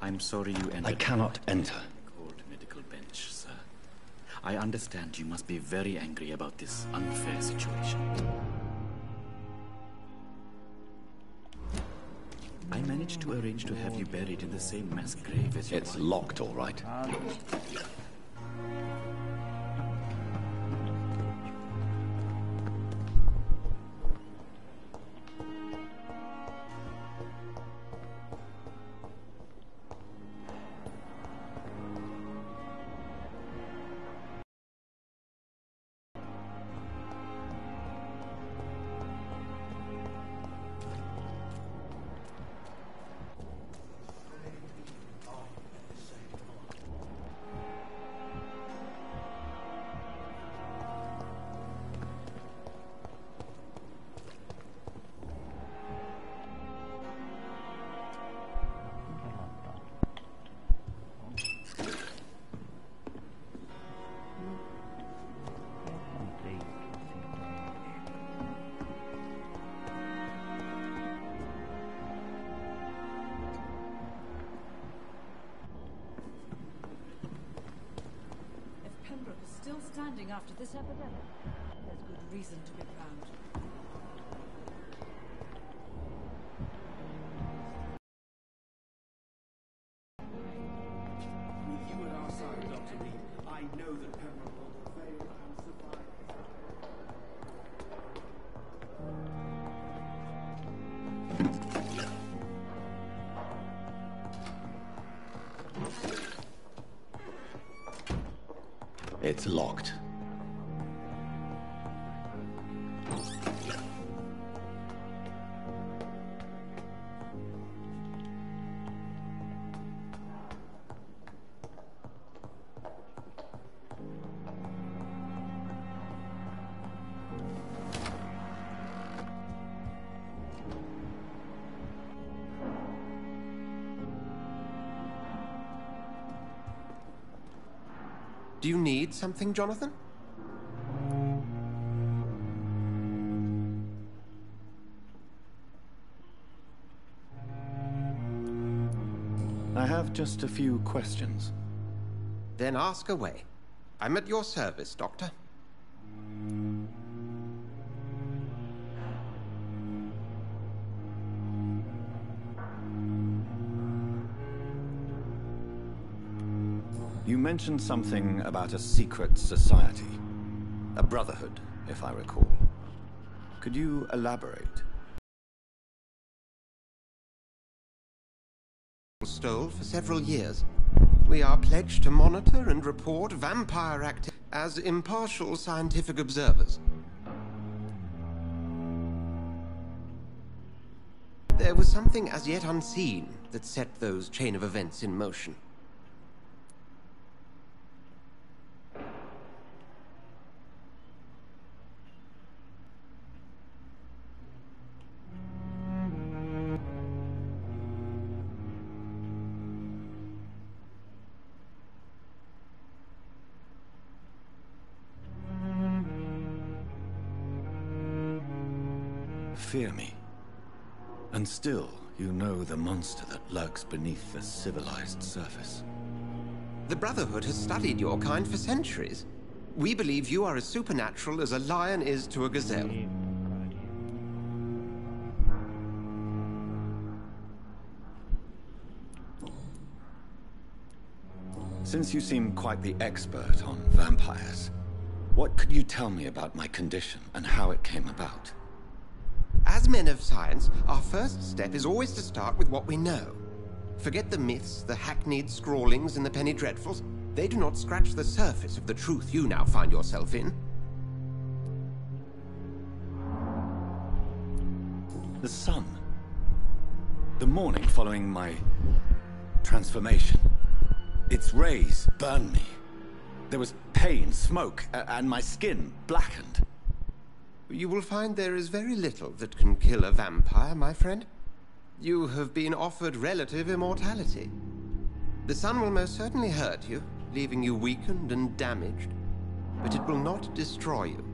I'm sorry you entered. I cannot enter. Cold medical bench, sir. I understand you must be very angry about this unfair situation. I managed to arrange to have you buried in the same mass grave as your It's wife. locked, all right. Still standing after this epidemic. There's good reason to be proud. With you at our side, Dr. Reed, I know that Pembroke will fail and survive. It's locked. Do you need something, Jonathan? I have just a few questions. Then ask away. I'm at your service, Doctor. You mentioned something about a secret society. A brotherhood, if I recall. Could you elaborate? Stole for several years. We are pledged to monitor and report vampire activity as impartial scientific observers. There was something as yet unseen that set those chain of events in motion. Fear me. And still, you know the monster that lurks beneath the civilized surface. The Brotherhood has studied your kind for centuries. We believe you are as supernatural as a lion is to a gazelle. Since you seem quite the expert on vampires, what could you tell me about my condition and how it came about? As men of science, our first step is always to start with what we know. Forget the myths, the hackneyed scrawlings, and the penny dreadfuls. They do not scratch the surface of the truth you now find yourself in. The sun. The morning following my transformation. Its rays burned me. There was pain, smoke, and my skin blackened. You will find there is very little that can kill a vampire, my friend. You have been offered relative immortality. The sun will most certainly hurt you, leaving you weakened and damaged, but it will not destroy you.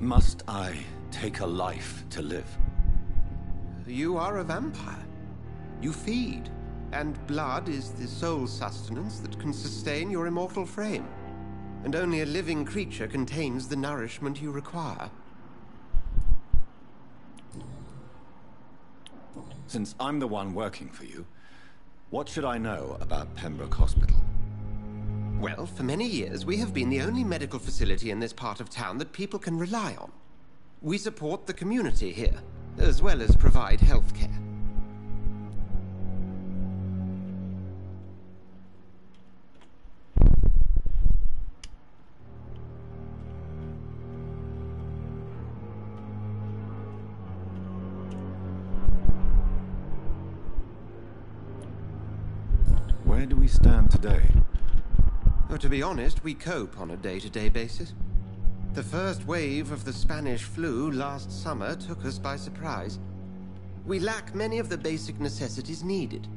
Must I take a life to live? You are a vampire. You feed, and blood is the sole sustenance that can sustain your immortal frame. And only a living creature contains the nourishment you require. Since I'm the one working for you, what should I know about Pembroke Hospital? Well, for many years, we have been the only medical facility in this part of town that people can rely on. We support the community here, as well as provide health care. Where do we stand today? Well, to be honest, we cope on a day-to-day basis. The first wave of the Spanish flu last summer took us by surprise. We lack many of the basic necessities needed.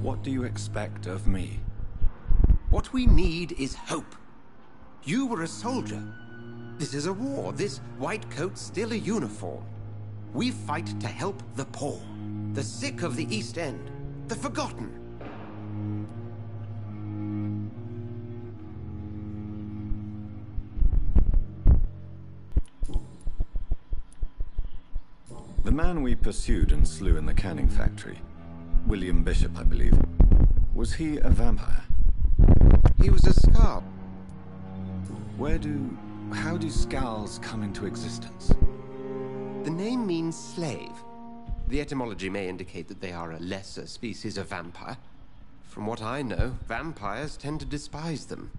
What do you expect of me? What we need is hope. You were a soldier. This is a war. This white coat's still a uniform. We fight to help the poor, the sick of the East End, the forgotten. The man we pursued and slew in the canning factory, William Bishop, I believe, was he a vampire? He was a Skal. How do Skals come into existence? The name means slave. The etymology may indicate that they are a lesser species of vampire. From what I know, vampires tend to despise them.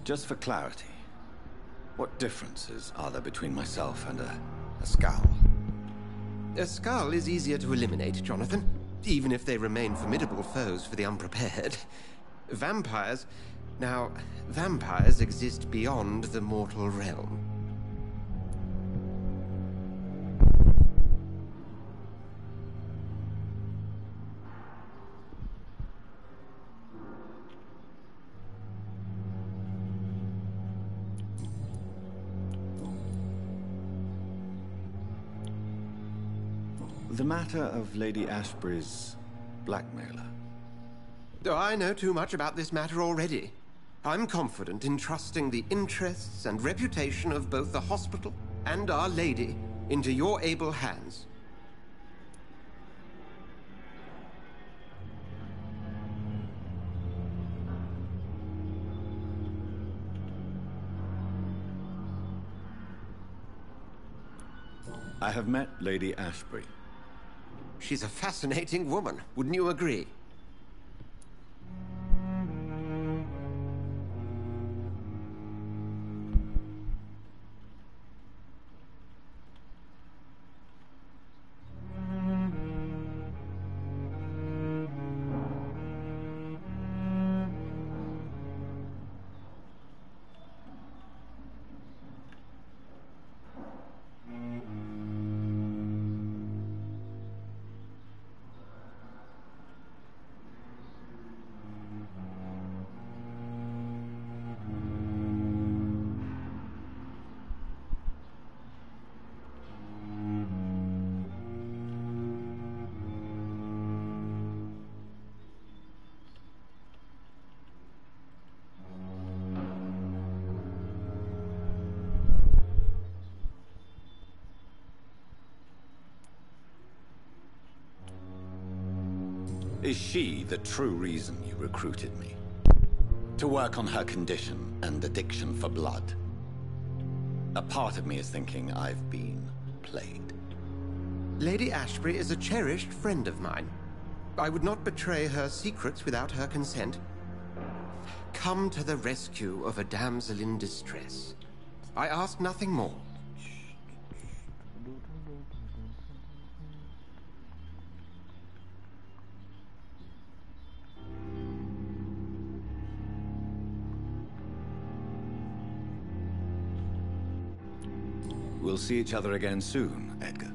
Just for clarity, what differences are there between myself and a Skal? A Skal is easier to eliminate, Jonathan, even if they remain formidable foes for the unprepared. Vampires... Now, vampires exist beyond the mortal realm. The matter of Lady Ashbury's blackmailer. Oh, I know too much about this matter already. I'm confident in trusting the interests and reputation of both the hospital and Our Lady into your able hands. I have met Lady Ashbury. She's a fascinating woman, wouldn't you agree? Is she the true reason you recruited me? To work on her condition and addiction for blood? A part of me is thinking I've been played. Lady Ashbury is a cherished friend of mine. I would not betray her secrets without her consent. Come to the rescue of a damsel in distress. I ask nothing more. We'll see each other again soon, Edgar.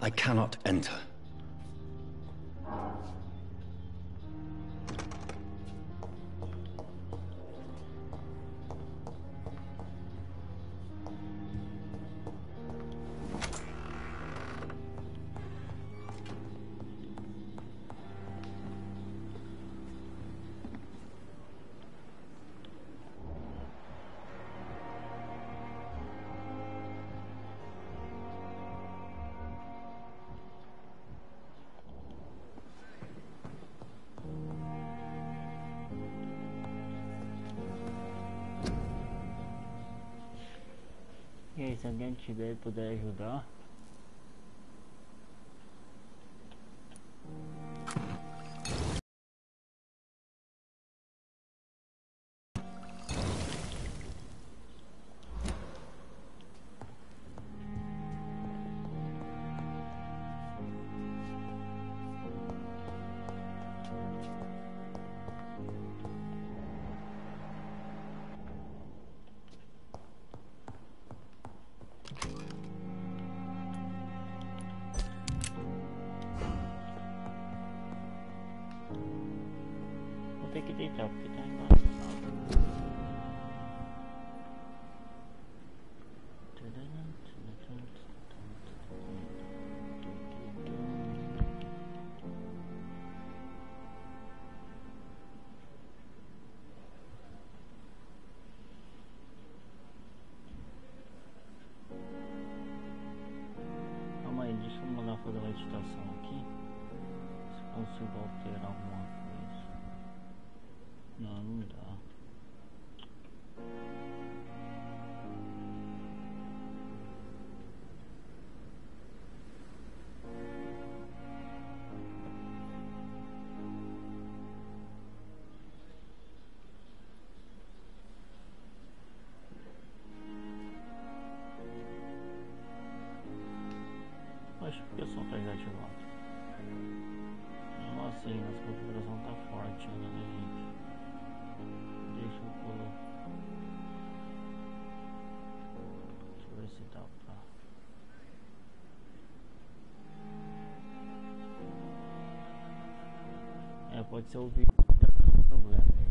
I cannot enter. E aí, se alguém tiver e puder ajudar. Vou ter que deitar porque tá embaçado. Calma aí, deixa eu mandar fazer uma editação aqui. Se consigo alterar alguma coisa. Não, não dá. Acho que o som tá desativado. Mesmo assim, nossa configuração tá forte ainda, né, gente? Deixa eu colocar. Deixa eu ver se dá pra. Pode ser o vídeo que tá dando problema aí.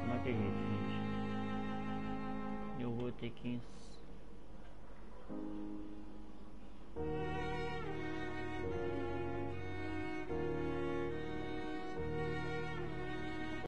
Como é que é isso, gente? Eu vou ter que...